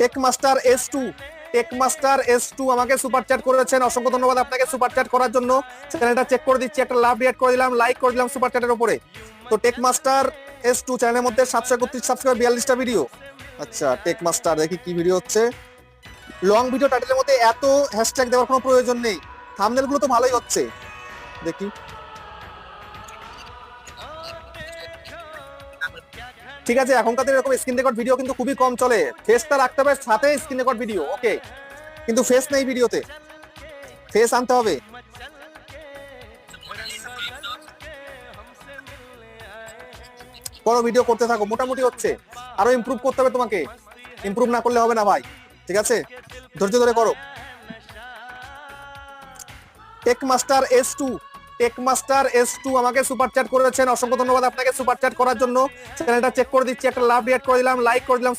টেকমাস্টার S2 আমাকে super chat করেছেন, অসংখ্য ধন্যবাদ আপনাকে সুপার চ্যাট করার জন্য। চ্যানেলটা চেক করে দিচ্ছি, একটা লাভ রিয়াক্ট করে দিলাম, লাইক করে দিলাম সুপার চ্যাটের উপরে। তো টেকমাস্টার S2 চ্যানেলের মধ্যে 731 সাবস্ক্রাইবার, 42টা ভিডিও। আচ্ছা টেকমাস্টার, দেখি কি ভিডিও হচ্ছে। লং ভিডিও টাইটেলের মধ্যে এত হ্যাশট্যাগ দেওয়ার কোনো প্রয়োজন নেই, থাম্বনেল গুলো তো ভালোই হচ্ছে। দেখি, ঠিক আছে। এখনকার দিনে এরকম স্ক্রিন রেকর্ড ভিডিও কিন্তু খুবই কম চলে, ফেসটা রাখতে হবে সাথে, স্ক্রিন রেকর্ড ভিডিও ওকে, কিন্তু ফেস নেই ভিডিওতে, ফেস আনতে হবে। করো, ভিডিও করতে থাকো, মোটামুটি হচ্ছে, আরো ইমপ্রুভ করতে হবে তোমাকে, ইমপ্রুভ না করলে হবে না ভাই, ঠিক আছে, ধৈর্য ধরে করো। টেকমাস্টার S2 আমাকে সুপার চ্যাট করেছেন, অসংখ্য ধন্যবাদ আপনাকে সুপার চ্যাট করার জন্য। চ্যানেলটা চেক করে দিচ্ছি, একটা লাভ রিয়াক্ট করে দিলাম, লাইক করে দিলাম।